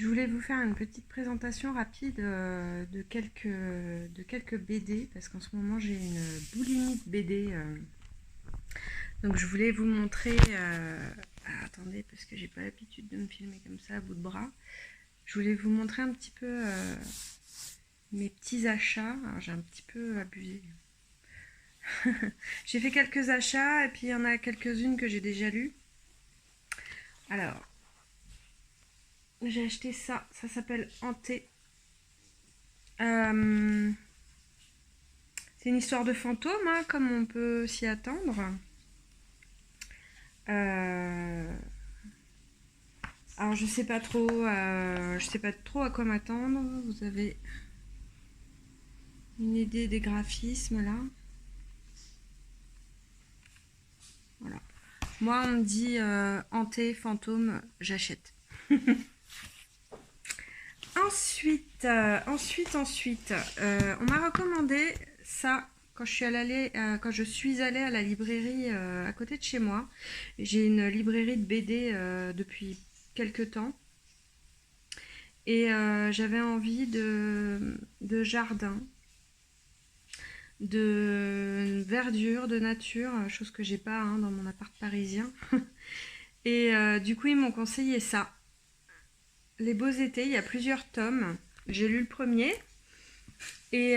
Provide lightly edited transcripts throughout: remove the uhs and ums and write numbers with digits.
Je voulais vous faire une petite présentation rapide de quelques BD parce qu'en ce moment j'ai une boulimie de BD. Donc je voulais vous montrer. Attendez, parce que j'ai pas l'habitude de me filmer comme ça à bout de bras. Je voulais vous montrer un petit peu mes petits achats. Alors j'ai un petit peu abusé. J'ai fait quelques achats et puis il y en a quelques-unes que j'ai déjà lues. Alors, j'ai acheté ça. Ça s'appelle Hanté. Euh, C'est une histoire de fantôme, hein, comme on peut s'y attendre. Euh, alors je sais pas trop à quoi m'attendre. Vous avez une idée des graphismes là. Voilà. Moi, on me dit hanté, fantôme, j'achète. Ensuite, on m'a recommandé ça quand je suis allée à la librairie à côté de chez moi. J'ai une librairie de BD depuis quelques temps et j'avais envie de jardin, de verdure, de nature, chose que j'ai pas hein, dans mon appart parisien. Et du coup, ils m'ont conseillé ça. Les Beaux Étés, il y a plusieurs tomes. J'ai lu le premier. Et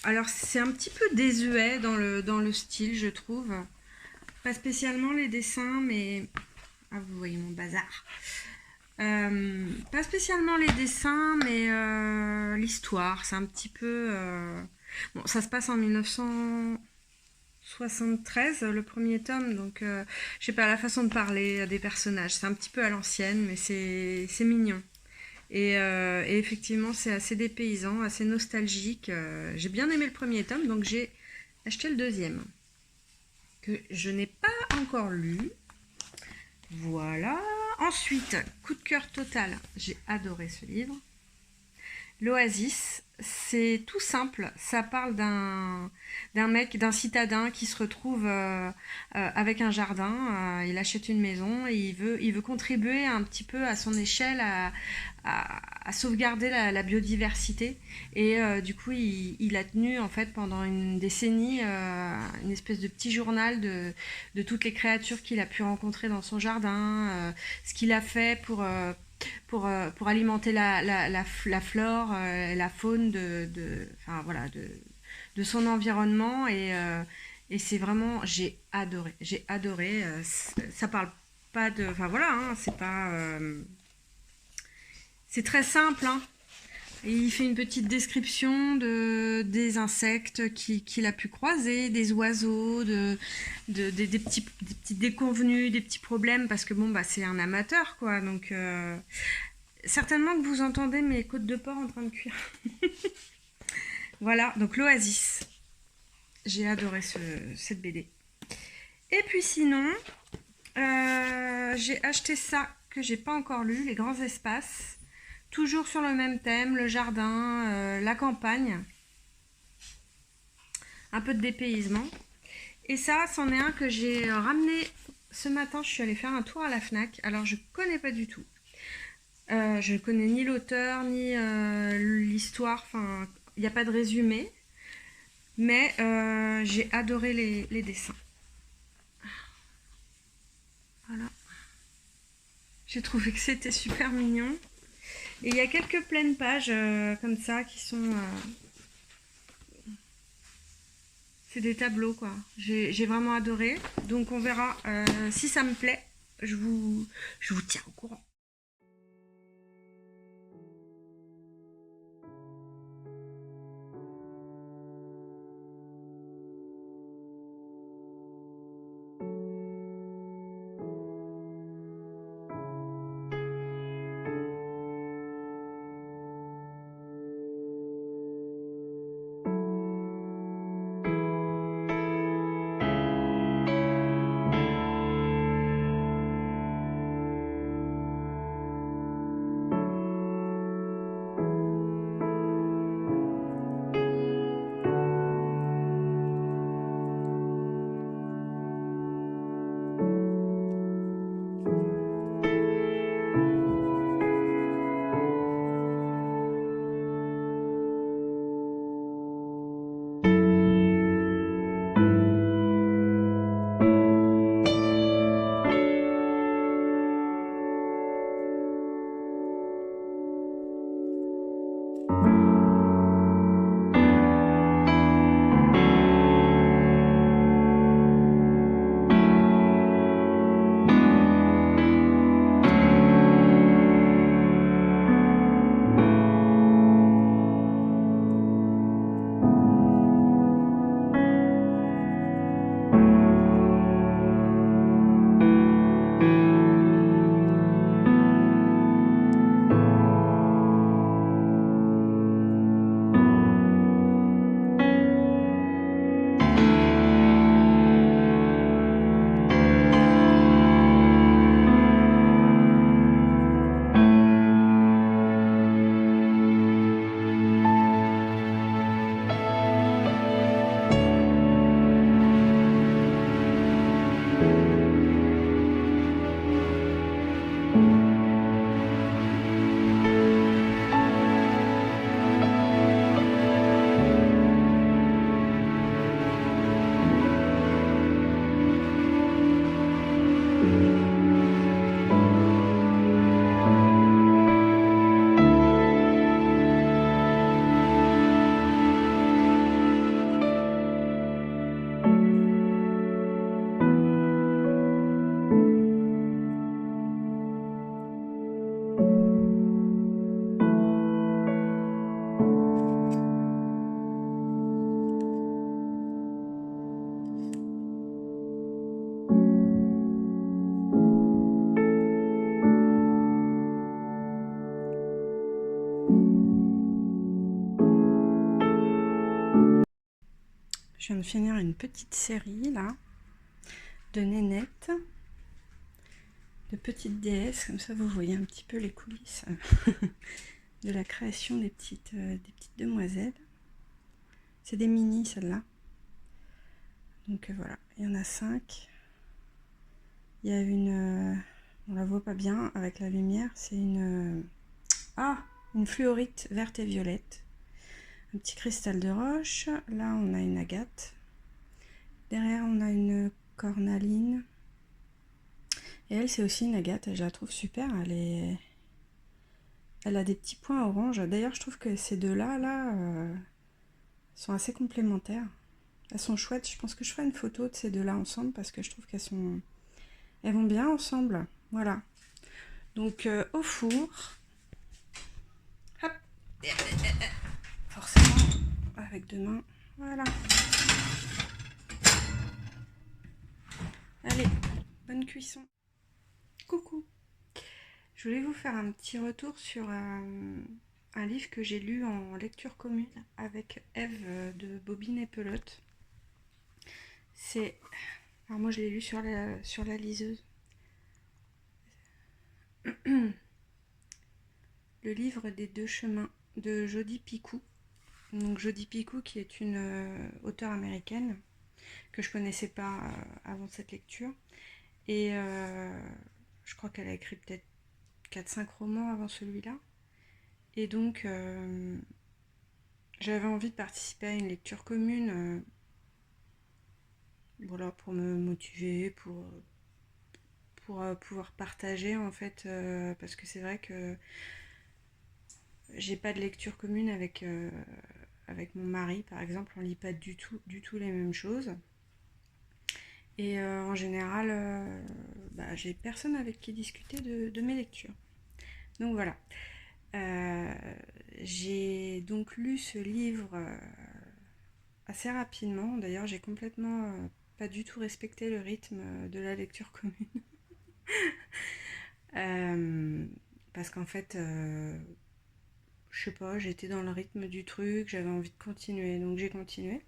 alors, c'est un petit peu désuet dans le style, je trouve. Pas spécialement les dessins, mais. Ah, vous voyez mon bazar. Pas spécialement les dessins, mais l'histoire. C'est un petit peu. Bon, ça se passe en 1973, le premier tome, donc je sais pas, la façon de parler des personnages. C'est un petit peu à l'ancienne, mais c'est mignon. Et effectivement, c'est assez dépaysant, assez nostalgique. J'ai bien aimé le premier tome, donc j'ai acheté le deuxième, que je n'ai pas encore lu. Voilà. Ensuite, coup de cœur total. J'ai adoré ce livre. L'Oasis, c'est tout simple. Ça parle d'un citadin qui se retrouve avec un jardin. Il achète une maison et il veut contribuer un petit peu à son échelle à sauvegarder la biodiversité. Et du coup, il a tenu en fait pendant une décennie une espèce de petit journal de toutes les créatures qu'il a pu rencontrer dans son jardin, ce qu'il a fait pour alimenter la flore, la faune enfin, voilà, de son environnement. Et c'est vraiment, j'ai adoré. Ça parle pas de, enfin voilà, hein, c'est pas, c'est très simple. Hein. Et il fait une petite description des insectes qu'il a pu croiser, des oiseaux, des petites déconvenues, des petits problèmes, parce que bon, bah, c'est un amateur, quoi. Donc, certainement que vous entendez mes côtes de porc en train de cuire. Voilà, donc l'Oasis. J'ai adoré cette BD. Et puis sinon, j'ai acheté ça que j'ai pas encore lu, Les Grands Espaces. Toujours sur le même thème, le jardin, la campagne, un peu de dépaysement. Et ça, c'en est un que j'ai ramené ce matin. Je suis allée faire un tour à la Fnac. Alors, je connais pas du tout. Je ne connais ni l'auteur, ni l'histoire. Enfin, il n'y a pas de résumé. Mais j'ai adoré les dessins. Voilà. J'ai trouvé que c'était super mignon. Et il y a quelques pleines pages comme ça qui sont... c'est des tableaux, quoi. J'ai vraiment adoré. Donc on verra si ça me plaît. Je vous tiens au courant. viens de finir une petite série là de nénettes, de petites déesses, comme ça vous voyez un petit peu les coulisses de la création des petites demoiselles. C'est des mini celles-là. Donc voilà, il y en a 5. Il y a une, on la voit pas bien avec la lumière, c'est une fluorite verte et violette. Un petit cristal de roche. Là on a une agate. Derrière on a une cornaline. Et elle c'est aussi une agate, je la trouve super, elle a des petits points orange. D'ailleurs je trouve que ces deux-là sont assez complémentaires. Elles sont chouettes, je pense que je ferai une photo de ces deux-là ensemble parce que je trouve elles vont bien ensemble. Voilà. Donc au four. Hop. Forcément avec 2 mains. Voilà. Allez, bonne cuisson. Coucou. Je voulais vous faire un petit retour sur un livre que j'ai lu en lecture commune avec Eve de Bobine et Pelote. Alors moi je l'ai lu sur la liseuse. Le livre des 2 chemins de Jodi Picoult. Donc Jodi Picoult qui est une auteure américaine que je connaissais pas avant cette lecture. Et je crois qu'elle a écrit peut-être 4-5 romans avant celui-là. Et donc j'avais envie de participer à une lecture commune, voilà, pour me motiver, pour pouvoir partager en fait, parce que c'est vrai que j'ai pas de lecture commune avec mon mari par exemple, on lit pas du tout les mêmes choses. Et en général, j'ai personne avec qui discuter de mes lectures. Donc voilà. J'ai donc lu ce livre assez rapidement. D'ailleurs, j'ai complètement pas du tout respecté le rythme de la lecture commune. Parce qu'en fait, je sais pas, j'étais dans le rythme du truc, j'avais envie de continuer, donc j'ai continué.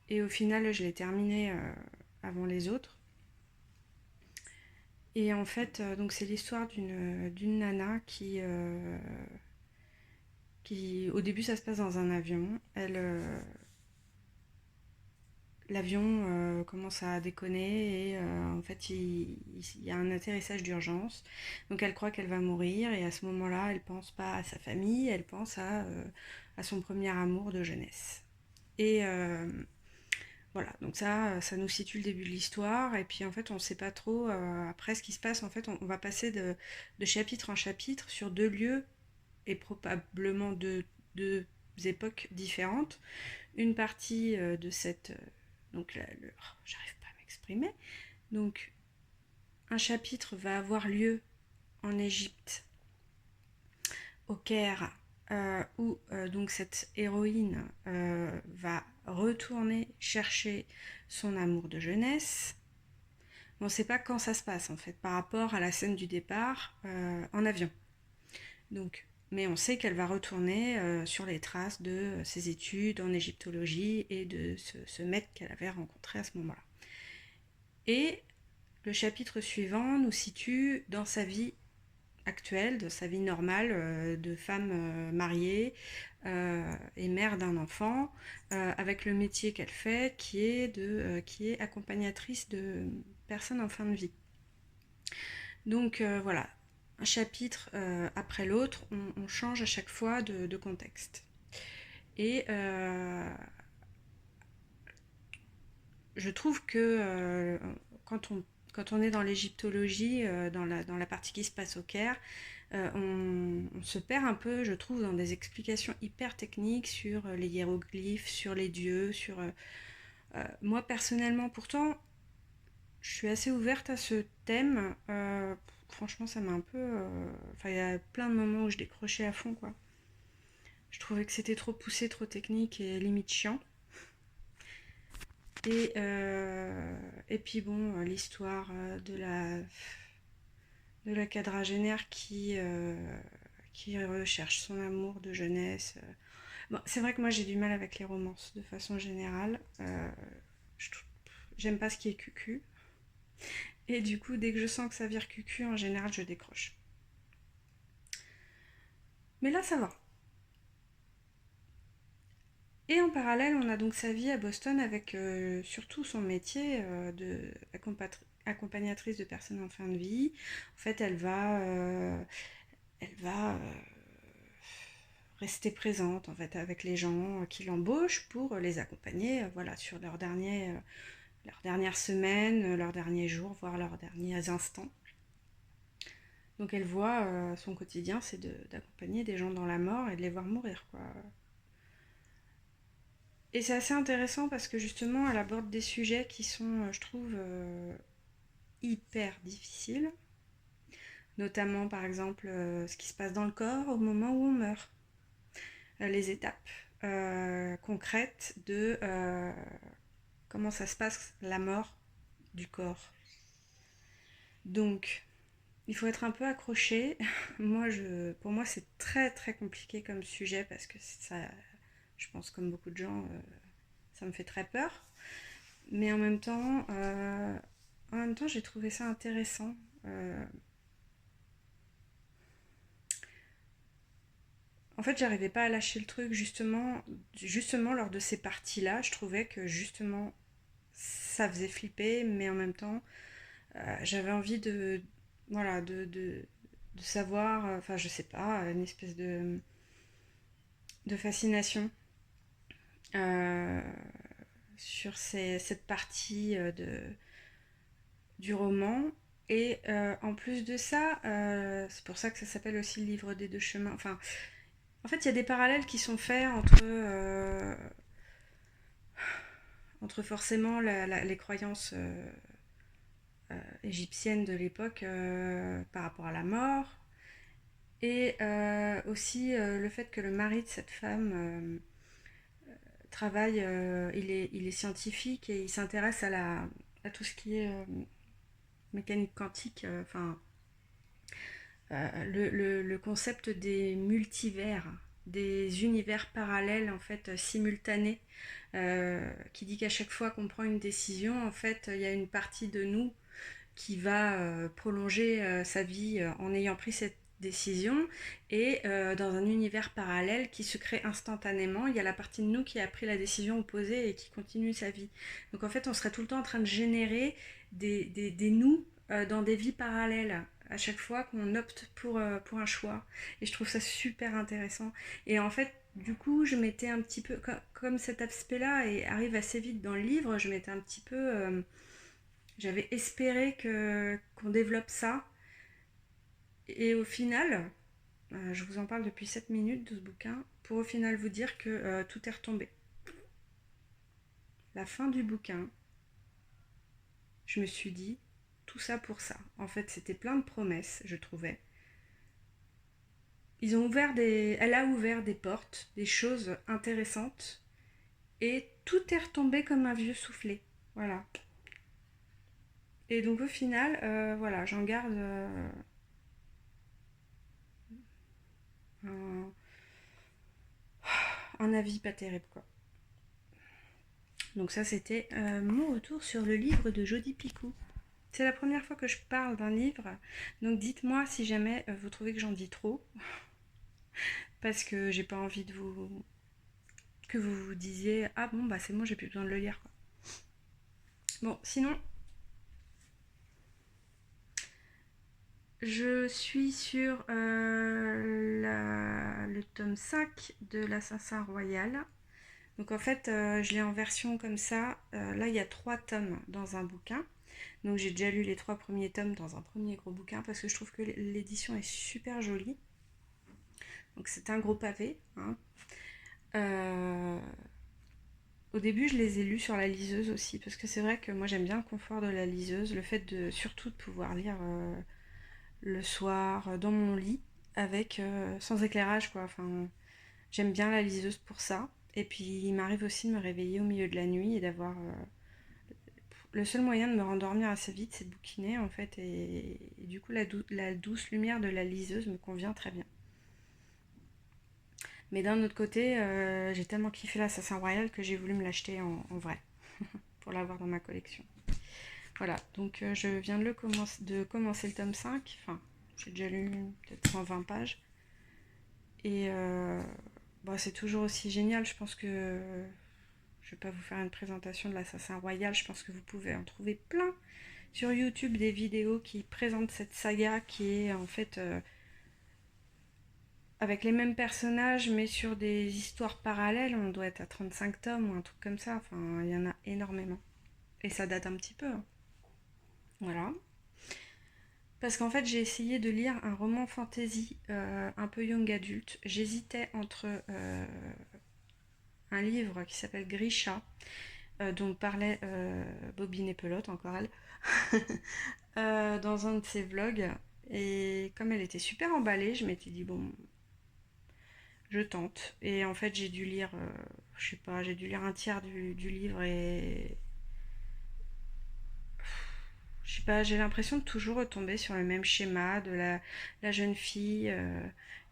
Et au final, je l'ai terminé avant les autres. Et en fait, donc c'est l'histoire d'une nana qui, au début, ça se passe dans un avion. L'avion commence à déconner et en fait il y a un atterrissage d'urgence. Donc elle croit qu'elle va mourir et à ce moment-là, elle pense pas à sa famille, elle pense à son premier amour de jeunesse. Et voilà, donc ça nous situe le début de l'histoire et puis en fait on sait pas trop après ce qui se passe. En fait on va passer de chapitre en chapitre sur 2 lieux et probablement deux époques différentes. Une partie de cette donc j'arrive pas à m'exprimer. Donc un chapitre va avoir lieu en Égypte, au Caire, où donc cette héroïne va retourner chercher son amour de jeunesse. On ne sait pas quand ça se passe en fait par rapport à la scène du départ en avion. Donc, mais on sait qu'elle va retourner sur les traces de ses études en égyptologie et de ce mec qu'elle avait rencontré à ce moment-là. Et le chapitre suivant nous situe dans sa vie actuelle, de sa vie normale de femme mariée et mère d'un enfant, avec le métier qu'elle fait qui est accompagnatrice de personnes en fin de vie. Donc voilà, un chapitre après l'autre, on change à chaque fois de contexte. Et je trouve que quand on est dans l'égyptologie, dans la partie qui se passe au Caire, on se perd un peu, je trouve, dans des explications hyper techniques sur les hiéroglyphes, sur les dieux, moi personnellement, pourtant, je suis assez ouverte à ce thème. Franchement, ça m'a un peu... Enfin, il y a plein de moments où je décrochais à fond, quoi. Je trouvais que c'était trop poussé, trop technique et limite chiant. Et puis bon, l'histoire de la quadragénaire qui recherche son amour de jeunesse. Bon, c'est vrai que moi j'ai du mal avec les romances de façon générale. Je trou- J'aime pas ce qui est cucu. Et du coup, dès que je sens que ça vire cucu, en général, je décroche. Mais là, ça va. Et en parallèle, on a donc sa vie à Boston avec surtout son métier de accompagnatrice de personnes en fin de vie. En fait, elle va rester présente en fait avec les gens qui l'embauchent pour les accompagner, voilà, sur leurs dernières semaines, leurs derniers jours, voire leurs derniers instants. Donc elle voit son quotidien, c'est d'accompagner des gens dans la mort et de les voir mourir, quoi. Et c'est assez intéressant parce que justement, elle aborde des sujets qui sont, je trouve, hyper difficiles. Notamment, par exemple, ce qui se passe dans le corps au moment où on meurt. Les étapes concrètes de comment ça se passe, la mort du corps. Donc, il faut être un peu accroché. Pour moi, c'est très très compliqué comme sujet parce que ça, je pense comme beaucoup de gens, ça me fait très peur. Mais en même temps, j'ai trouvé ça intéressant. Euh, En fait, j'arrivais pas à lâcher le truc justement lors de ces parties-là. Je trouvais que justement ça faisait flipper, mais en même temps, j'avais envie voilà, de savoir, enfin, je sais pas, une espèce de fascination euh, sur cette partie du roman. Et en plus de ça, c'est pour ça que ça s'appelle aussi le livre des deux chemins. Enfin, en fait, il y a des parallèles qui sont faits entre forcément les croyances égyptiennes de l'époque par rapport à la mort, et aussi le fait que le mari de cette femme travaille, il est scientifique et il s'intéresse à tout ce qui est mécanique quantique, enfin le concept des multivers, des univers parallèles en fait simultanés, qui dit qu'à chaque fois qu'on prend une décision, en fait, il y a une partie de nous qui va prolonger sa vie en ayant pris cette décision, et dans un univers parallèle qui se crée instantanément, il y a la partie de nous qui a pris la décision opposée et qui continue sa vie. Donc en fait, on serait tout le temps en train de générer des nous dans des vies parallèles à chaque fois qu'on opte pour un choix. Et je trouve ça super intéressant. Et en fait, du coup, je m'étais un petit peu, comme cet aspect-là et arrive assez vite dans le livre, je m'étais un petit peu j'avais espéré qu'on développe ça. Et au final, je vous en parle depuis 7 minutes de ce bouquin, pour au final vous dire que tout est retombé. La fin du bouquin, je me suis dit, tout ça pour ça. En fait, c'était plein de promesses, je trouvais. Elle a ouvert des portes, des choses intéressantes, et tout est retombé comme un vieux soufflet. Voilà. Et donc au final, voilà, j'en garde un, un avis pas terrible, quoi. Donc ça, c'était mon retour sur le livre de Jodi Picou. C'est la première fois que je parle d'un livre, donc dites-moi si jamais vous trouvez que j'en dis trop, parce que j'ai pas envie que vous vous disiez ah bon bah c'est bon, j'ai plus besoin de le lire, quoi. Bon, sinon je suis sur le tome 5 de l'Assassin Royal. Donc en fait, je l'ai en version comme ça. Là, il y a 3 tomes dans un bouquin. Donc j'ai déjà lu les 3 premiers tomes dans un premier gros bouquin parce que je trouve que l'édition est super jolie. Donc c'est un gros pavé, hein. Euh, Au début, je les ai lus sur la liseuse aussi parce que c'est vrai que moi j'aime bien le confort de la liseuse, le fait surtout de pouvoir lire le soir dans mon lit avec sans éclairage, quoi. Enfin, j'aime bien la liseuse pour ça. Et puis il m'arrive aussi de me réveiller au milieu de la nuit et d'avoir le seul moyen de me rendormir assez vite, c'est de bouquiner en fait, et du coup la douce lumière de la liseuse me convient très bien. Mais d'un autre côté, j'ai tellement kiffé l'Assassin Royal que j'ai voulu me l'acheter en vrai, pour l'avoir dans ma collection. Voilà, donc je viens de commencer le tome 5. Enfin, j'ai déjà lu peut-être 120 pages. Et bon, c'est toujours aussi génial. Je pense que je vais pas vous faire une présentation de l'Assassin Royal. Je pense que vous pouvez en trouver plein sur YouTube, des vidéos qui présentent cette saga qui est en fait avec les mêmes personnages mais sur des histoires parallèles. On doit être à 35 tomes ou un truc comme ça. Enfin, il y en a énormément. Et ça date un petit peu, hein. Voilà. Parce qu'en fait, j'ai essayé de lire un roman fantasy un peu young adulte. J'hésitais entre un livre qui s'appelle Grisha, dont parlait Bobine et Pelote, encore elle, dans un de ses vlogs. Et comme elle était super emballée, je m'étais dit, bon, je tente. Et en fait, j'ai dû lire, je sais pas, j'ai dû lire un tiers du livre et je sais pas, j'ai l'impression de toujours retomber sur le même schéma de la jeune fille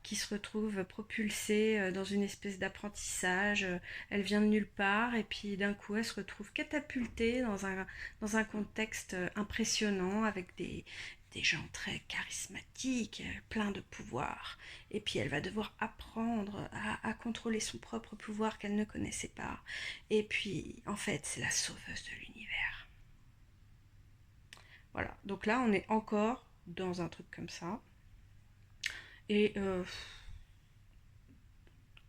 qui se retrouve propulsée dans une espèce d'apprentissage. Elle vient de nulle part et puis d'un coup elle se retrouve catapultée dans un contexte impressionnant avec des gens très charismatiques, pleins de pouvoir. Et puis elle va devoir apprendre à contrôler son propre pouvoir qu'elle ne connaissait pas. Et puis en fait c'est la sauveuse de l'univers. Voilà, donc là on est encore dans un truc comme ça. Et en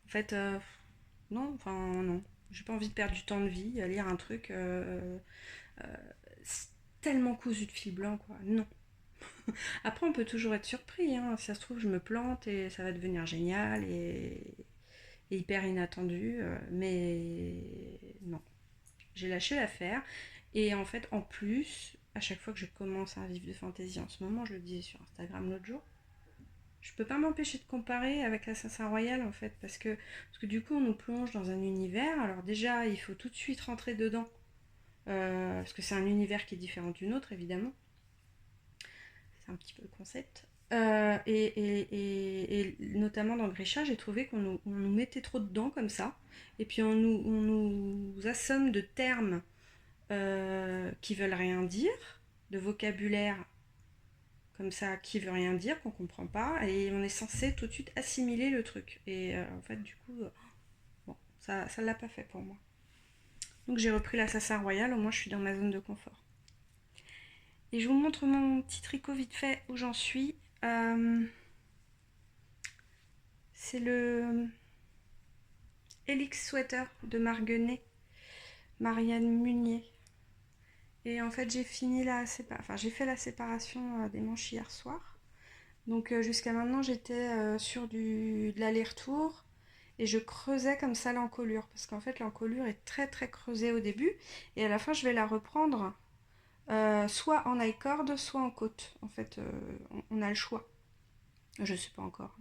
fait, non, enfin non. J'ai pas envie de perdre du temps de vie à lire un truc tellement cousu de fil blanc, quoi. Non. Après, on peut toujours être surpris, hein. Si ça se trouve, je me plante et ça va devenir génial et hyper inattendu. Mais non. J'ai lâché l'affaire. Et en fait, en plus, à chaque fois que je commence un livre de fantasy en ce moment, je le disais sur Instagram l'autre jour, je peux pas m'empêcher de comparer avec l'Assassin Royal en fait, parce que du coup on nous plonge dans un univers. Alors déjà, il faut tout de suite rentrer dedans, parce que c'est un univers qui est différent d'une autre évidemment. C'est un petit peu le concept. Et notamment dans Grisha, j'ai trouvé on nous mettait trop dedans comme ça, et puis on nous assomme de termes qui veulent rien dire, de vocabulaire comme ça qui veut rien dire, qu'on comprend pas, et on est censé tout de suite assimiler le truc. Et en fait, du coup, bon, ça l'a pas fait pour moi. Donc j'ai repris l'Assassin Royal, au moins je suis dans ma zone de confort. Et je vous montre mon petit tricot vite fait où j'en suis. C'est le Helix Sweater de Marguenet, Marianne Munier. Et en fait, j'ai j'ai fait la séparation des manches hier soir. Donc jusqu'à maintenant, j'étais sur de l'aller-retour et je creusais comme ça l'encolure. Parce qu'en fait, l'encolure est très très creusée au début. Et à la fin, je vais la reprendre soit en I-cord, soit en côte. En fait, on a le choix. Je ne sais pas encore.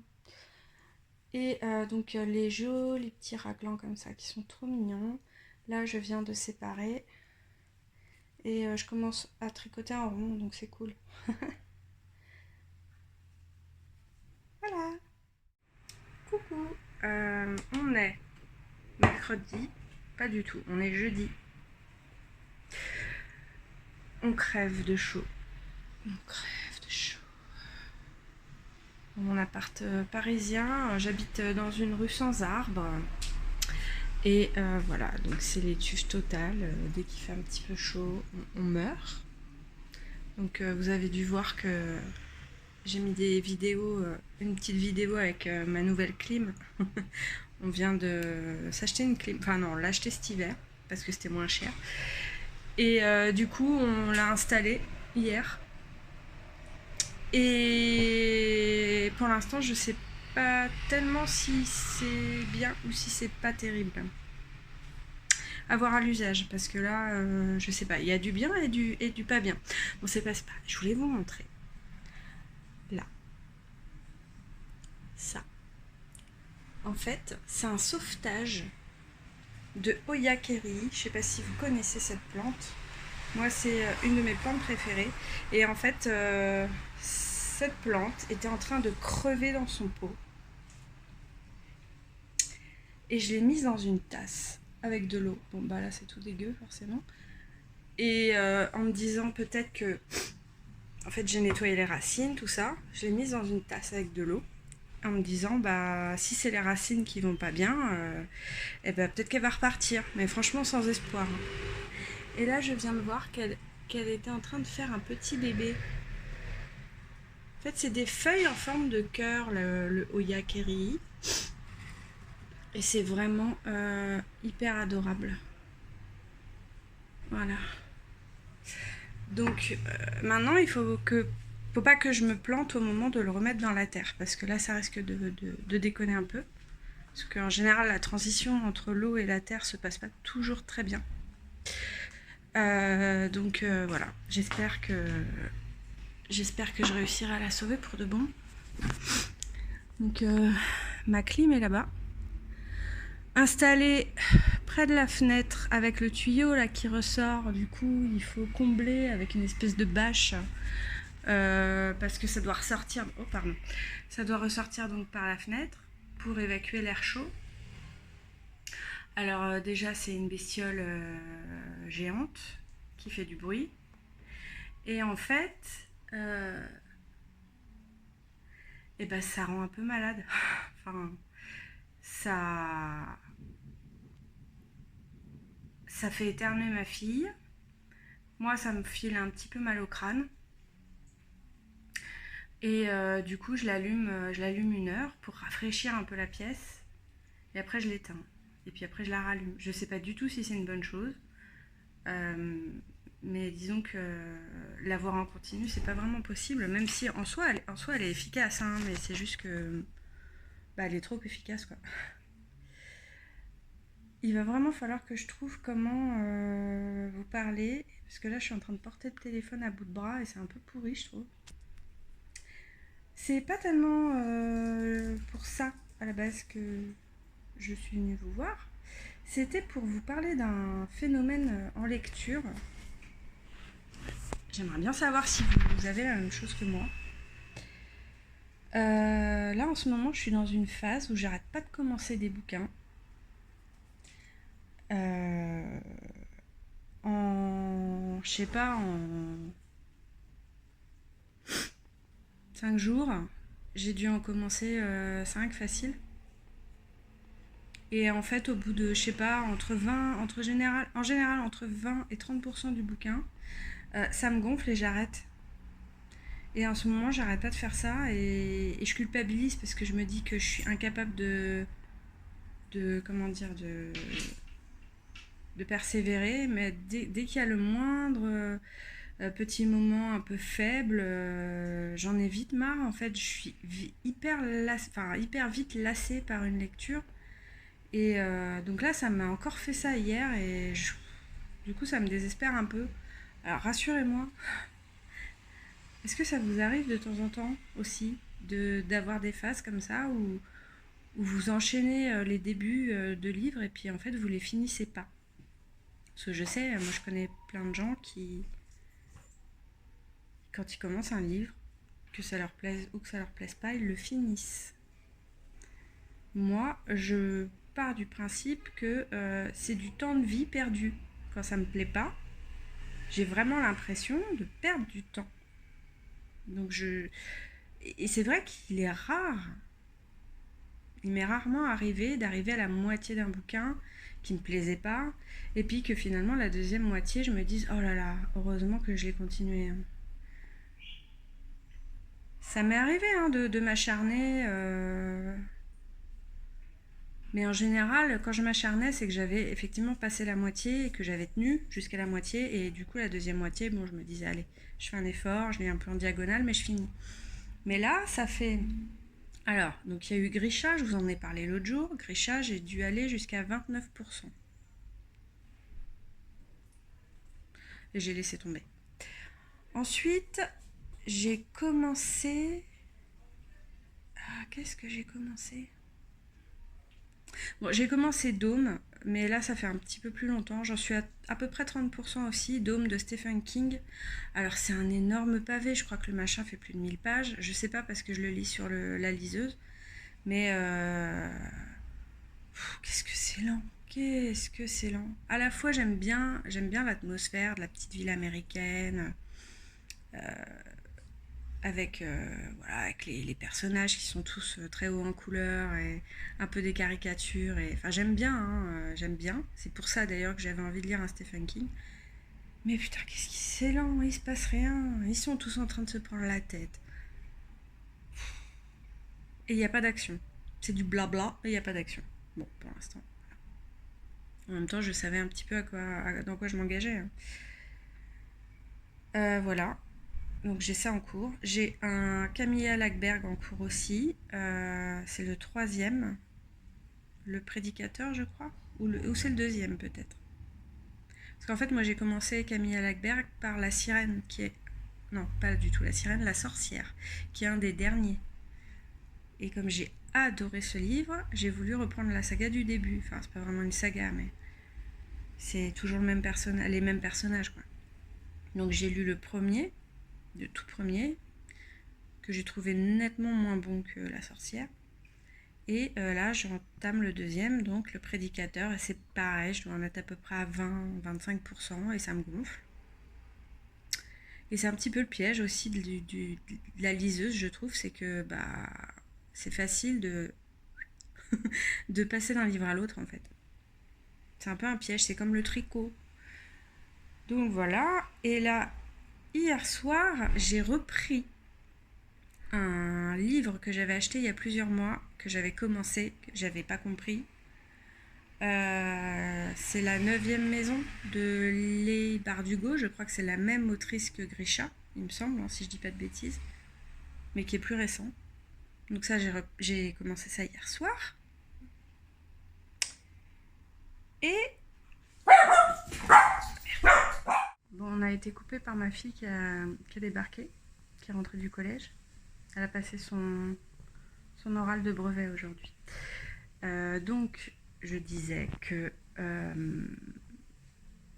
Et donc les jolis petits raglans comme ça qui sont trop mignons. Là, je viens de séparer. Et je commence à tricoter en rond, donc c'est cool. Voilà. Coucou. On est mercredi. Pas du tout, on est jeudi. On crève de chaud. On crève de chaud. Dans mon appart parisien, j'habite dans une rue sans arbres. Et voilà, donc c'est l'étuve totale. Dès qu'il fait un petit peu chaud, on meurt. Donc vous avez dû voir que j'ai mis des vidéos, une petite vidéo avec ma nouvelle clim. On vient de s'acheter une clim, enfin non, on l'a acheté cet hiver parce que c'était moins cher. Et du coup, on l'a installée hier. Et pour l'instant, je sais pas tellement si c'est bien ou si c'est pas terrible. À voir à l'usage, parce que là, je sais pas, il y a du bien et du pas bien. Bon, c'est pas. Je voulais vous montrer. Là. Ça. En fait, c'est un sauvetage de Oyakeri. Je sais pas si vous connaissez cette plante. Moi, c'est une de mes plantes préférées. Et en fait, cette plante était en train de crever dans son pot. et je l'ai mise dans une tasse avec de l'eau. Bon bah là c'est tout dégueu forcément. Et en me disant peut-être que, en fait j'ai nettoyé les racines, tout ça, je l'ai mise dans une tasse avec de l'eau, en me disant bah si c'est les racines qui vont pas bien, et ben peut-être qu'elle va repartir, mais franchement sans espoir. Et là je viens de voir qu'elle était en train de faire un petit bébé. En fait c'est des feuilles en forme de cœur, le Oyakeri, et c'est vraiment hyper adorable. Voilà. Donc maintenant il faut pas que je me plante au moment de le remettre dans la terre, parce que là ça risque de déconner un peu. Parce qu'en général la transition entre l'eau et la terre se passe pas toujours très bien. Donc voilà, j'espère que je réussirai à la sauver pour de bon. Donc ma clim est là-bas, installée près de la fenêtre avec le tuyau là qui ressort. Du coup il faut combler avec une espèce de bâche. Parce que ça doit ressortir. Oh pardon. Ça doit ressortir donc par la fenêtre pour évacuer l'air chaud. Alors déjà c'est une bestiole géante qui fait du bruit. Et en fait, et ben ça rend un peu malade. Enfin, ça fait éternuer ma fille. Moi ça me file un petit peu mal au crâne. Et du coup je l'allume 1 heure pour rafraîchir un peu la pièce. Et après je l'éteins. Et puis après je la rallume. Je sais pas du tout si c'est une bonne chose. Mais disons que l'avoir en continu c'est pas vraiment possible. Même si en soi elle est efficace. Hein, mais c'est juste que bah, elle est trop efficace quoi. Il va vraiment falloir que je trouve comment vous parler. Parce que là je suis en train de porter le téléphone à bout de bras. Et c'est un peu pourri je trouve. C'est pas tellement pour ça à la base que je suis venue vous voir. C'était pour vous parler d'un phénomène en lecture. J'aimerais bien savoir si vous avez la même chose que moi. Là en ce moment je suis dans une phase où j'arrête pas de commencer des bouquins. Je sais pas, en 5 jours, j'ai dû en commencer 5 facile. Et en fait, au bout de, je sais pas, en général, entre 20 et 30% du bouquin, ça me gonfle et j'arrête. Et en ce moment, j'arrête pas de faire ça et je culpabilise parce que je me dis que je suis incapable de persévérer. Mais dès qu'il y a le moindre petit moment un peu faible, j'en ai vite marre. En fait, je suis hyper vite lassée par une lecture. Et donc là, ça m'a encore fait ça hier et du coup, ça me désespère un peu. Alors, rassurez-moi, est-ce que ça vous arrive de temps en temps aussi d'avoir des phases comme ça où vous enchaînez les débuts de livres et puis en fait, vous les finissez pas? Parce que je sais, moi je connais plein de gens qui, quand ils commencent un livre, que ça leur plaise ou que ça leur plaise pas, ils le finissent. Moi, je pars du principe que c'est du temps de vie perdu. Quand ça me plaît pas, j'ai vraiment l'impression de perdre du temps. Donc et c'est vrai qu'il est rare. Il m'est rarement arrivé d'arriver à la moitié d'un bouquin qui me plaisait pas, et puis que finalement la deuxième moitié, je me dise oh là là, heureusement que je l'ai continué. Ça m'est arrivé hein, de m'acharner. Mais en général, quand je m'acharnais, c'est que j'avais effectivement passé la moitié et que j'avais tenu jusqu'à la moitié. Et du coup, la deuxième moitié, bon, je me disais, allez, je fais un effort, je lis un peu en diagonale, mais je finis. Mais là, ça fait... Alors, donc il y a eu Grisha, je vous en ai parlé l'autre jour. Grisha, j'ai dû aller jusqu'à 29%. Et j'ai laissé tomber. Ensuite, j'ai commencé... Ah, qu'est-ce que j'ai commencé ? Bon, j'ai commencé Dôme, mais là ça fait un petit peu plus longtemps. J'en suis à peu près 30% aussi. Dôme de Stephen King. Alors c'est un énorme pavé, je crois que le machin fait plus de 1000 pages. Je sais pas parce que je le lis sur la liseuse. Mais qu'est-ce c'est lent. Qu'est-ce que c'est lent. À la fois, j'aime bien l'atmosphère de la petite ville américaine, avec les personnages qui sont tous très hauts en couleur et un peu des caricatures. Enfin, j'aime bien, hein, j'aime bien. C'est pour ça d'ailleurs que j'avais envie de lire un Stephen King. Mais putain, qu'est-ce qui c'est lent, il se passe rien. Ils sont tous en train de se prendre la tête. Et il n'y a pas d'action. C'est du blabla et il n'y a pas d'action. Bon, pour l'instant. En même temps, je savais un petit peu dans quoi je m'engageais, hein. Voilà. Donc j'ai ça en cours. J'ai un Camilla Lackberg en cours aussi. C'est le troisième. Le prédicateur, je crois. Ou c'est le deuxième, peut-être. Parce qu'en fait, moi, j'ai commencé Camilla Lackberg par La Sirène, qui est... Non, pas du tout La Sirène, La Sorcière, qui est un des derniers. Et comme j'ai adoré ce livre, j'ai voulu reprendre la saga du début. Enfin, c'est pas vraiment une saga, mais c'est toujours les mêmes personnages, quoi. Donc j'ai lu le premier, le tout premier, que j'ai trouvé nettement moins bon que La Sorcière. Et là, j'entame le deuxième, donc le prédicateur, et c'est pareil, je dois en être à peu près à 20-25%, et ça me gonfle. Et c'est un petit peu le piège aussi de la liseuse, je trouve, c'est que c'est facile de passer d'un livre à l'autre, en fait. C'est un peu un piège, c'est comme le tricot. Donc voilà, et là, hier soir, j'ai repris un livre que j'avais acheté il y a plusieurs mois, que j'avais commencé, que j'avais pas compris. C'est La 9e maison de Leigh Bardugo. Je crois que c'est la même autrice que Grisha, il me semble, hein, si je dis pas de bêtises, mais qui est plus récent. Donc ça, j'ai commencé ça hier soir. Et bon, on a été coupé par ma fille qui a débarqué, qui est rentrée du collège. Elle a passé son oral de brevet aujourd'hui. Donc, je disais que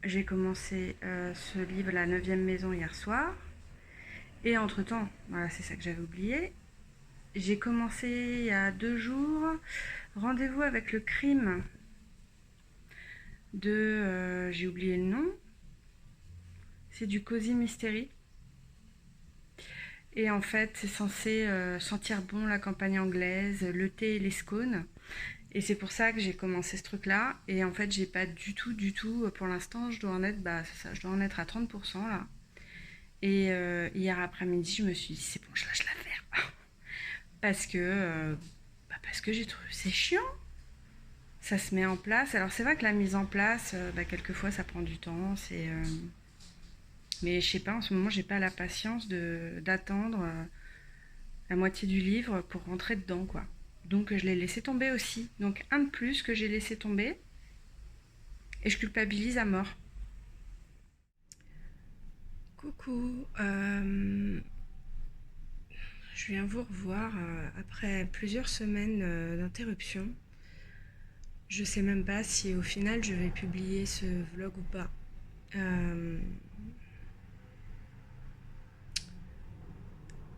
j'ai commencé ce livre, La 9e maison, hier soir. Et entre-temps, voilà, c'est ça que j'avais oublié, j'ai commencé il y a 2 jours Rendez-vous avec le crime de... j'ai oublié le nom. C'est du Cozy Mystery. Et en fait, c'est censé sentir bon la campagne anglaise, le thé et les scones. Et c'est pour ça que j'ai commencé ce truc-là. Et en fait, j'ai pas du tout, pour l'instant, je dois en être, je dois en être à 30% là. Et hier après-midi, je me suis dit, c'est bon, je lâche l'affaire. parce que j'ai trouvé, c'est chiant. Ça se met en place. Alors c'est vrai que la mise en place, quelquefois, ça prend du temps. Mais je sais pas, en ce moment, j'ai pas la patience d'attendre la moitié du livre pour rentrer dedans, quoi. Donc je l'ai laissé tomber aussi. Donc un de plus que j'ai laissé tomber. Et je culpabilise à mort. Coucou. Je viens vous revoir après plusieurs semaines d'interruption. Je sais même pas si au final je vais publier ce vlog ou pas.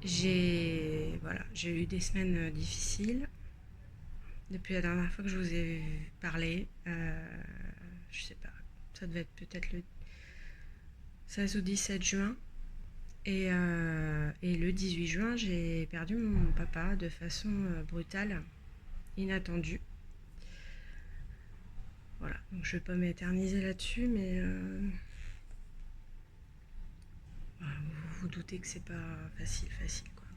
J'ai eu des semaines difficiles depuis la dernière fois que je vous ai parlé. Je sais pas, ça devait être peut-être le 16 ou 17 juin. Et le 18 juin, j'ai perdu mon papa de façon brutale, inattendue. Voilà, donc je vais pas m'éterniser là-dessus, mais vous vous doutez que c'est pas facile, quoi.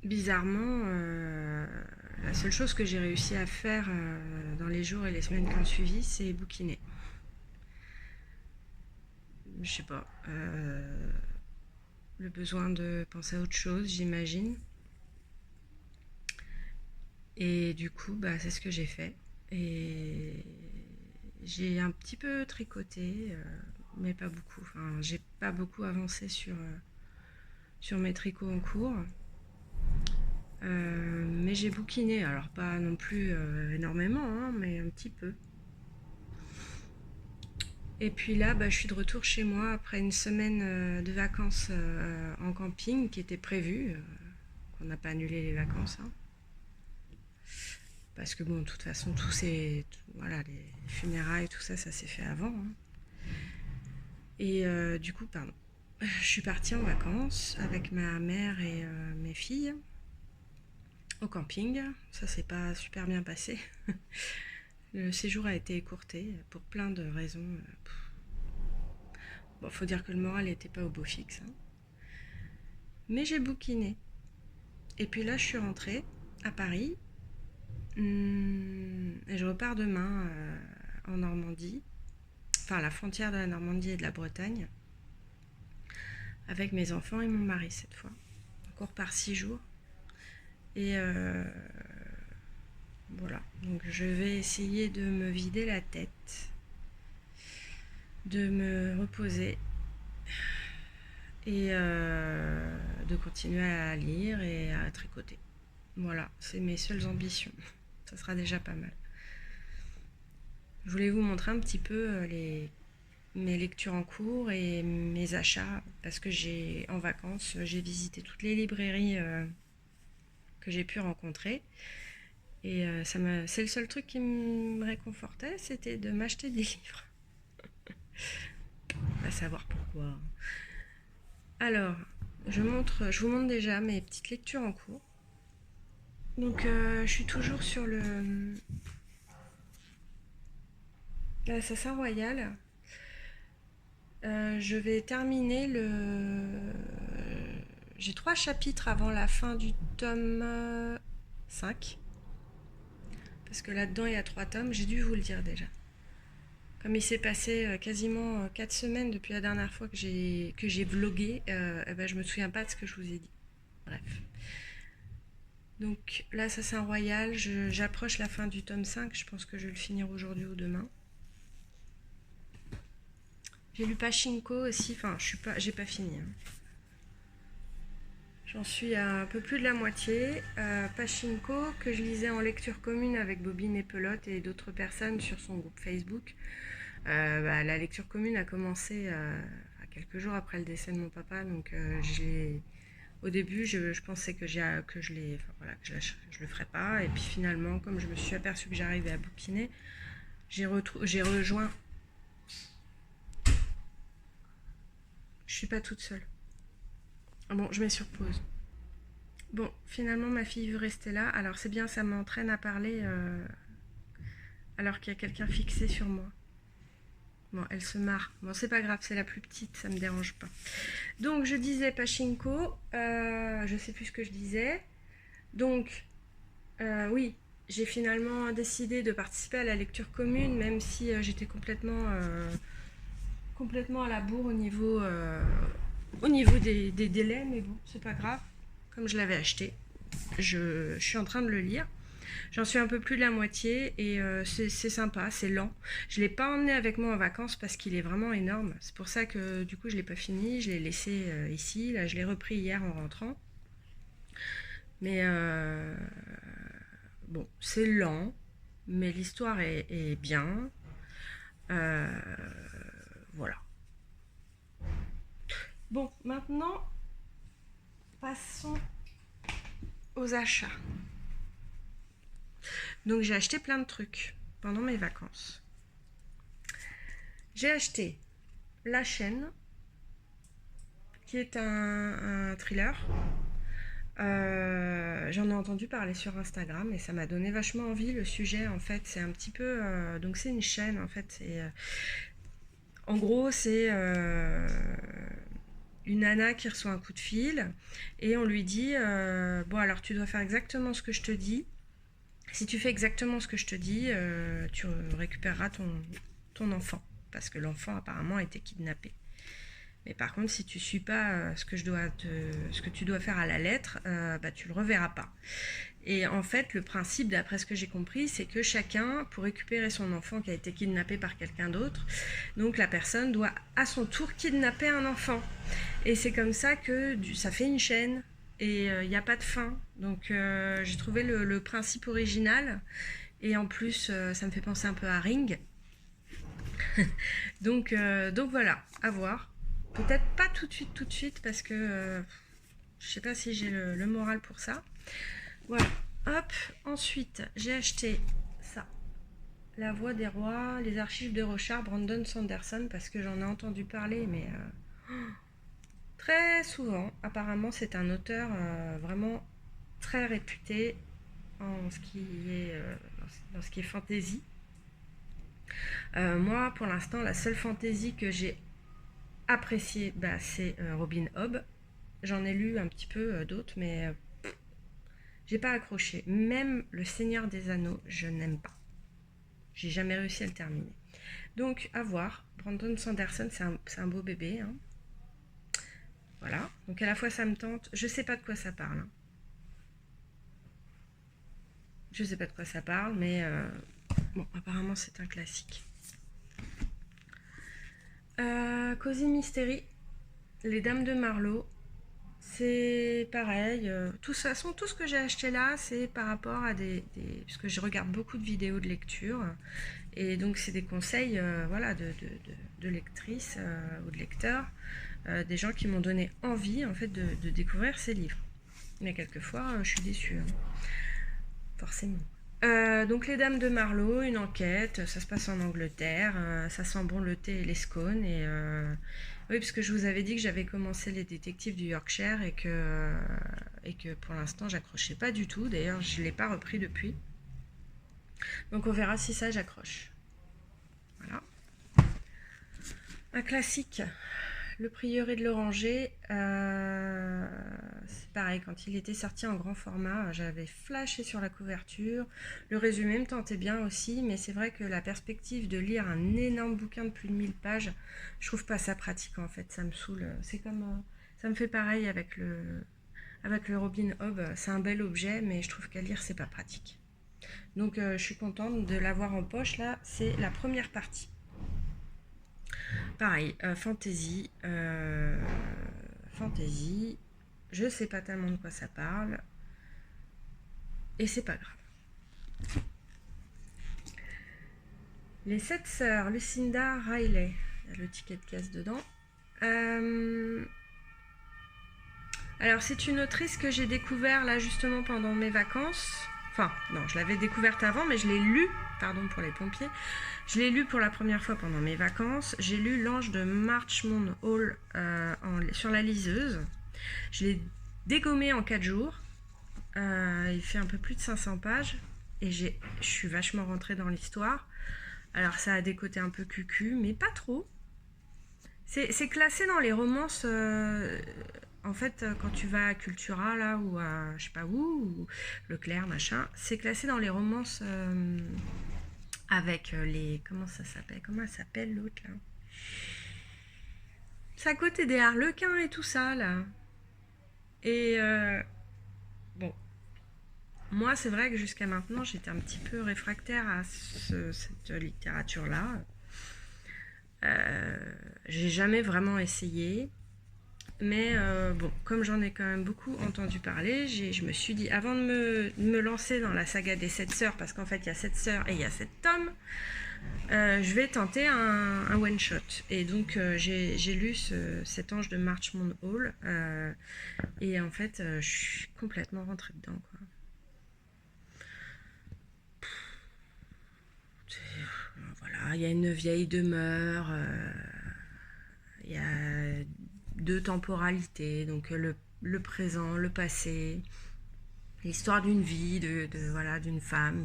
Bizarrement, la seule chose que j'ai réussi à faire dans les jours et les semaines qui ont suivi, c'est bouquiner. Je sais pas, le besoin de penser à autre chose, j'imagine. Et du coup, c'est ce que j'ai fait. Et j'ai un petit peu tricoté, mais pas beaucoup. Enfin, j'ai pas beaucoup avancé sur mes tricots en cours. Mais j'ai bouquiné, alors pas non plus énormément, hein, mais un petit peu. Et puis là, je suis de retour chez moi après une semaine de vacances en camping qui était prévue, on n'a pas annulé les vacances. Hein. Parce que bon, de toute façon, voilà, les funérailles, tout ça, ça s'est fait avant. Hein. Et du coup, pardon. Je suis partie en vacances avec ma mère et mes filles au camping. Ça s'est pas super bien passé. Le séjour a été écourté pour plein de raisons. Bon, faut dire que le moral n'était pas au beau fixe. Hein. Mais j'ai bouquiné. Et puis là, je suis rentrée à Paris. Et je repars demain en Normandie. Enfin, à la frontière de la Normandie et de la Bretagne. Avec mes enfants et mon mari cette fois. Encore par 6 jours. Et voilà. Donc je vais essayer de me vider la tête. De me reposer. Et de continuer à lire et à tricoter. Voilà, c'est mes seules ambitions. Ça sera déjà pas mal. Je voulais vous montrer un petit peu mes lectures en cours et mes achats parce que en vacances, j'ai visité toutes les librairies que j'ai pu rencontrer et c'est le seul truc qui me réconfortait, c'était de m'acheter des livres. À savoir pourquoi. Alors, je vous montre déjà mes petites lectures en cours. Donc, je suis toujours sur l'Assassin Royal. Je vais terminer j'ai 3 chapitres avant la fin du tome 5. Parce que là-dedans, il y a 3 tomes. J'ai dû vous le dire déjà. Comme il s'est passé quasiment 4 semaines depuis la dernière fois que j'ai vlogué, je me souviens pas de ce que je vous ai dit. Bref. Donc l'Assassin Royal, j'approche la fin du tome 5. Je pense que je vais le finir aujourd'hui ou demain. J'ai lu Pachinko aussi. Enfin, j'ai pas fini. Hein. J'en suis à un peu plus de la moitié. Pachinko, que je lisais en lecture commune avec Bobine et Pelote et d'autres personnes sur son groupe Facebook. La lecture commune a commencé quelques jours après le décès de mon papa. Donc au début, je pensais que je le ferais pas. Et puis finalement, comme je me suis aperçue que j'arrivais à bouquiner, j'ai rejoint. Je suis pas toute seule. Bon, je mets sur pause. Bon, finalement, ma fille veut rester là. Alors, c'est bien, ça m'entraîne à parler alors qu'il y a quelqu'un fixé sur moi. Bon, elle se marre. Bon, c'est pas grave, c'est la plus petite, ça me dérange pas. Donc, je disais Pachinko. Je sais plus ce que je disais. Donc, oui, j'ai finalement décidé de participer à la lecture commune, même si j'étais complètement à la bourre au niveau des délais, mais bon, c'est pas grave. Comme je l'avais acheté, je suis en train de le lire. J'en suis un peu plus de la moitié et c'est sympa, c'est lent. Je ne l'ai pas emmené avec moi en vacances parce qu'il est vraiment énorme. C'est pour ça que du coup je ne l'ai pas fini, je l'ai laissé ici. Là, je l'ai repris hier en rentrant. Mais bon, c'est lent, mais l'histoire est bien. Voilà. Bon, maintenant, passons aux achats. Donc j'ai acheté plein de trucs pendant mes vacances. J'ai acheté La Chaîne, qui est un thriller. J'en ai entendu parler sur Instagram et ça m'a donné vachement envie. Le sujet, en fait, c'est un petit peu... donc c'est une chaîne, en fait. En gros, c'est... une nana qui reçoit un coup de fil et on lui dit bon alors tu dois faire exactement ce que je te dis. Si tu fais exactement ce que je te dis, tu récupéreras ton enfant parce que l'enfant apparemment a été kidnappé. Mais par contre, si tu ne suis pas ce que tu dois faire à la lettre, tu le reverras pas. Et en fait, le principe, d'après ce que j'ai compris, c'est que chacun, pour récupérer son enfant qui a été kidnappé par quelqu'un d'autre, donc la personne doit à son tour kidnapper un enfant. Et c'est comme ça que ça fait une chaîne. Et il n'y a pas de fin. Donc j'ai trouvé le principe original. Et en plus, ça me fait penser un peu à Ring. donc voilà, à voir. Peut-être pas tout de suite, parce que Je sais pas si j'ai le moral pour ça. Voilà, hop. Ensuite, j'ai acheté ça. La Voix des Rois, les archives de Rochard, Brandon Sanderson, parce que j'en ai entendu parler, mais très souvent. Apparemment, c'est un auteur vraiment très réputé en ce qui est, dans ce qui est fantasy. Moi, pour l'instant, la seule fantasy que j'ai appréciée, bah, c'est Robin Hobb. J'en ai lu un petit peu d'autres, mais j'ai pas accroché. Même Le Seigneur des Anneaux, je n'aime pas. J'ai jamais réussi à le terminer. Donc, à voir. Brandon Sanderson, c'est un beau bébé. Hein. Voilà. Donc, à la fois, ça me tente. Je sais pas de quoi ça parle. Hein. Je sais pas de quoi ça parle, mais bon, apparemment, c'est un classique. Cozy Mystery, Les Dames de Marlowe. C'est pareil. De toute façon, tout ce que j'ai acheté là, c'est par rapport à parce que je regarde beaucoup de vidéos de lecture. Et donc, c'est des conseils voilà, de lectrices ou de lecteurs. Des gens qui m'ont donné envie, en fait, de découvrir ces livres. Mais quelquefois, je suis déçue. Hein. Forcément. Donc les Dames de Marlowe, une enquête, ça se passe en Angleterre, ça sent bon le thé et les scones, et oui, parce que je vous avais dit que j'avais commencé les détectives du Yorkshire et que pour l'instant j'accrochais pas du tout, d'ailleurs je l'ai pas repris depuis, donc on verra si ça j'accroche. Voilà. Un classique, Le Prieuré de l'Oranger, c'est pareil, quand il était sorti en grand format, j'avais flashé sur la couverture. Le résumé me tentait bien aussi, mais c'est vrai que la perspective de lire un énorme bouquin de plus de 1000 pages, je trouve pas ça pratique en fait, ça me saoule. C'est comme, ça me fait pareil avec le Robin Hobb, c'est un bel objet, mais je trouve qu'à lire c'est pas pratique. Donc je suis contente de l'avoir en poche là, c'est la première partie. Pareil, fantasy, je sais pas tellement de quoi ça parle, et c'est pas grave. Les 7 sœurs, Lucinda Riley, il y a le ticket de caisse dedans. Alors c'est une autrice que j'ai découvert là justement pendant mes vacances. Enfin, non, je l'avais découverte avant, mais je l'ai lue, pardon pour les pompiers, je l'ai lue pour la première fois pendant mes vacances. J'ai lu L'Ange de Marchmont Hall sur la liseuse. Je l'ai dégommé en 4 jours. Il fait un peu plus de 500 pages. Et je suis vachement rentrée dans l'histoire. Alors ça a des côtés un peu cucu, mais pas trop. C'est classé dans les romances... en fait, quand tu vas à Cultura, là, ou à je sais pas où, ou Leclerc, machin, c'est classé dans les romances avec les... Comment ça s'appelle? Comment elle s'appelle l'autre, là? C'est à côté des Harlequins et tout ça, là. Et bon, moi, c'est vrai que jusqu'à maintenant, j'étais un petit peu réfractaire à cette littérature-là. J'ai jamais vraiment essayé. Mais bon, comme j'en ai quand même beaucoup entendu parler, je me suis dit, avant de me lancer dans la saga des 7 sœurs, parce qu'en fait il y a 7 sœurs et il y a 7 tomes, je vais tenter un one-shot. Et donc j'ai lu cet Ange de Marchmont Hall, et en fait je suis complètement rentrée dedans, quoi. Voilà, il y a une vieille demeure, il y a 2 temporalités, donc le présent, le passé, l'histoire d'une vie, voilà, d'une femme.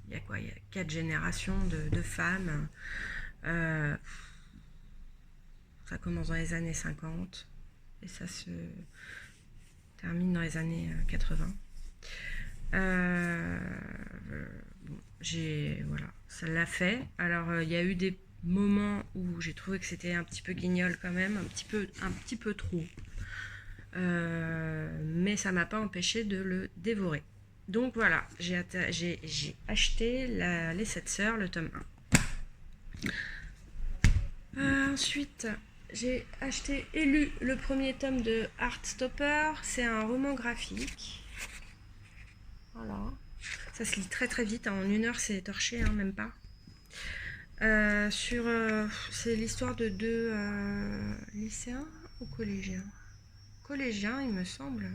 Il y a quoi? Il y a 4 générations de femmes. Ça commence dans les années 50 et ça se termine dans les années 80. Bon, voilà, ça l'a fait. Alors il y a eu des moments où j'ai trouvé que c'était un petit peu guignol quand même, un petit peu trop. Mais ça m'a pas empêché de le dévorer. Donc voilà, j'ai acheté les 7 sœurs, le tome 1. Ensuite, j'ai acheté et lu le premier tome de Heartstopper. C'est un roman graphique. Voilà. Ça se lit très très vite, hein. En 1 heure c'est torché, hein, même pas. C'est l'histoire de 2 lycéens ou collégiens? collégien, il me semble.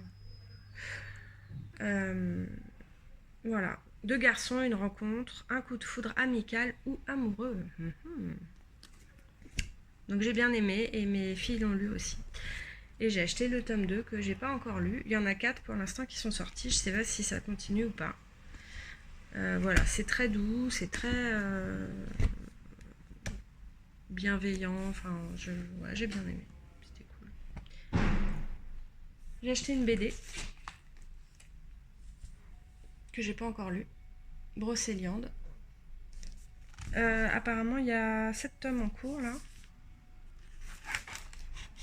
Voilà. 2 garçons, une rencontre, un coup de foudre amical ou amoureux. Donc j'ai bien aimé et mes filles l'ont lu aussi. Et j'ai acheté le tome 2 que j'ai pas encore lu. Il y en a 4 pour l'instant qui sont sortis. Je sais pas si ça continue ou pas. Voilà, c'est très doux, c'est très bienveillant. Enfin, j'ai bien aimé. C'était cool. J'ai acheté une BD que j'ai pas encore lue. Brocéliande. Apparemment, il y a 7 tomes en cours là.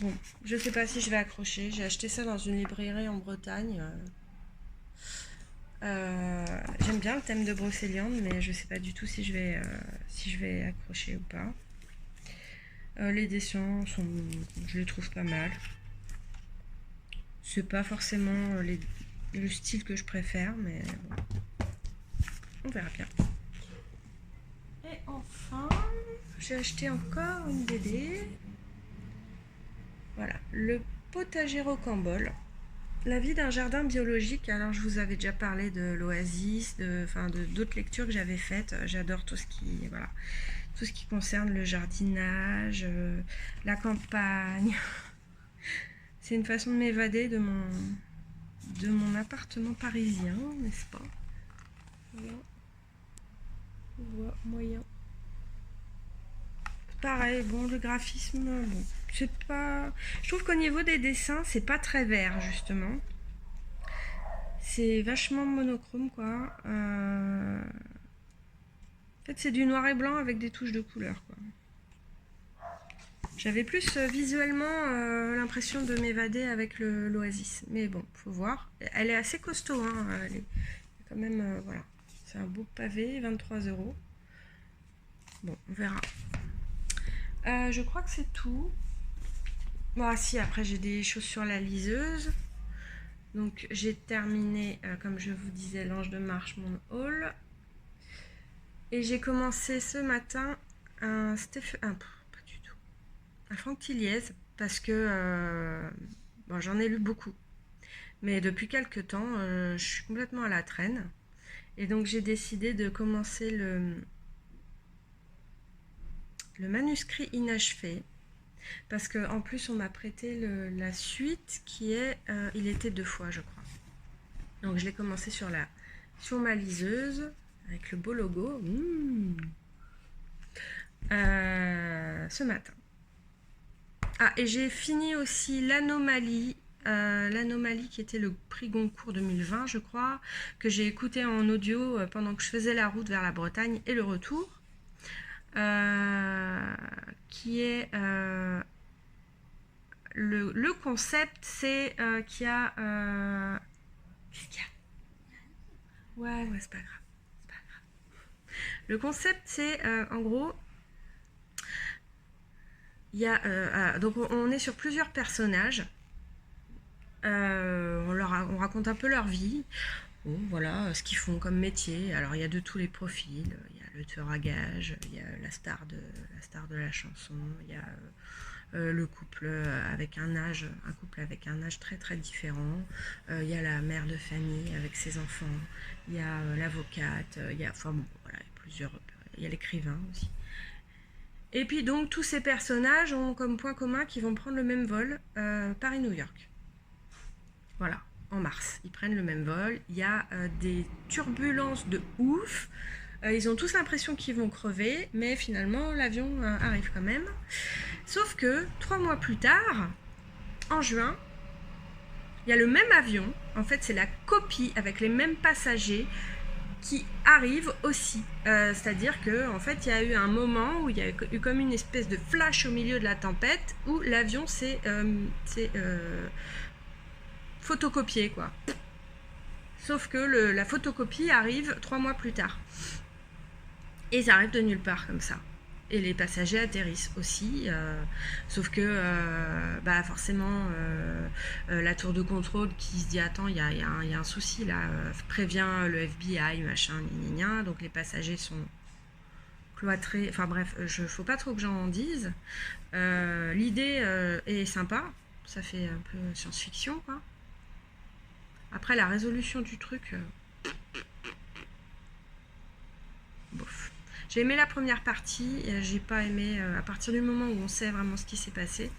Bon, je sais pas si je vais accrocher. J'ai acheté ça dans une librairie en Bretagne. J'aime bien le thème de Brocéliande, mais je sais pas du tout si je vais accrocher ou pas. Les dessins je les trouve pas mal. C'est pas forcément le style que je préfère, mais bon. On verra bien. Et enfin, j'ai acheté encore une BD. Voilà, le potager rocambole. La vie d'un jardin biologique. Alors je vous avais déjà parlé de l'Oasis, de d'autres lectures que j'avais faites. J'adore tout ce qui concerne le jardinage, la campagne. C'est une façon de m'évader de mon appartement parisien, n'est-ce pas? Voilà. On voit moyen. Pareil, bon, le graphisme, bon, c'est pas... Je trouve qu'au niveau des dessins, c'est pas très vert, justement. C'est vachement monochrome, quoi. En fait, c'est du noir et blanc avec des touches de couleur, quoi. J'avais plus visuellement l'impression de m'évader avec l'Oasis. Mais bon, faut voir. Elle est assez costaud, hein. Elle est quand même, voilà. C'est un beau pavé, 23 €. Bon, on verra. Je crois que c'est tout. Bon, si, après j'ai des choses sur la liseuse. Donc j'ai terminé, comme je vous disais, l'Ange de Marche, mon haul. Et j'ai commencé ce matin un Franck Tilliez, parce que bon, j'en ai lu beaucoup. Mais depuis quelques temps, je suis complètement à la traîne. Et donc j'ai décidé de commencer le manuscrit inachevé. Parce qu'en plus, on m'a prêté la suite qui est Il était 2 fois, je crois. Donc je l'ai commencé sur ma liseuse, avec le beau logo. Ce matin. Ah, et j'ai fini aussi l'Anomalie. L'Anomalie qui était le prix Goncourt 2020, je crois, que j'ai écouté en audio pendant que je faisais la route vers la Bretagne et le retour. Qui est le concept, c'est qu'il y a qu'est-ce qu'il y a? Ouais, c'est pas grave, le concept, c'est en gros, il y a donc on est sur plusieurs personnages. On raconte un peu leur vie. Bon, voilà ce qu'ils font comme métier. Alors il y a de tous les profils. Il y a le tueur à gages, il y a la star de la chanson, il y a le couple avec un âge très très différent. Il y a la mère de famille avec ses enfants. Il y a l'avocate. Il y a plusieurs. Il y a l'écrivain aussi. Et puis donc tous ces personnages ont comme point commun qu'ils vont prendre le même vol, Paris-New York. Voilà, en mars. Ils prennent le même vol. Il y a des turbulences de ouf. Ils ont tous l'impression qu'ils vont crever, mais finalement l'avion arrive quand même. Sauf que 3 mois plus tard, en juin, il y a le même avion. En fait, c'est la copie avec les mêmes passagers qui arrive aussi. C'est-à-dire qu'en fait, il y a eu un moment où il y a eu comme une espèce de flash au milieu de la tempête où l'avion s'est photocopié, quoi. Sauf que la photocopie arrive 3 mois plus tard. Et ça arrive de nulle part comme ça. Et les passagers atterrissent aussi, sauf que forcément la tour de contrôle qui se dit attends, il y a un souci là, prévient le FBI, machin, gna. Donc les passagers sont cloîtrés, enfin bref, faut pas trop que j'en dise. L'idée est sympa, ça fait un peu science-fiction, quoi. Après, la résolution du truc, bof. J'ai aimé la première partie, j'ai pas aimé, à partir du moment où on sait vraiment ce qui s'est passé,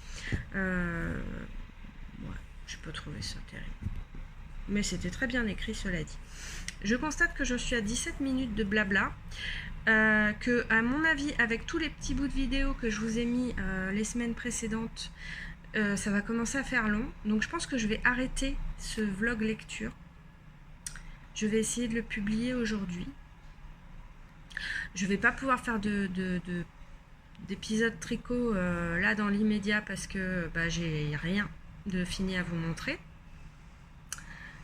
ouais, je peux trouver ça terrible. Mais c'était très bien écrit, cela dit. Je constate que je suis à 17 minutes de blabla, que à mon avis, avec tous les petits bouts de vidéo que je vous ai mis les semaines précédentes, ça va commencer à faire long. Donc je pense que je vais arrêter ce vlog lecture. Je vais essayer de le publier aujourd'hui. Je vais pas pouvoir faire d'épisodes tricot là dans l'immédiat parce que j'ai rien de fini à vous montrer.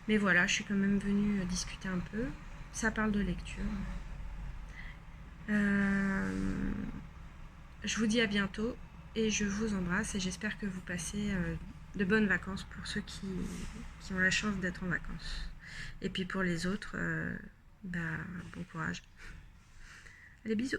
Mais voilà, je suis quand même venue discuter un peu. Ça parle de lecture. Je vous dis à bientôt et je vous embrasse et j'espère que vous passez de bonnes vacances pour ceux qui ont la chance d'être en vacances. Et puis pour les autres, bon courage. Allez, bisous.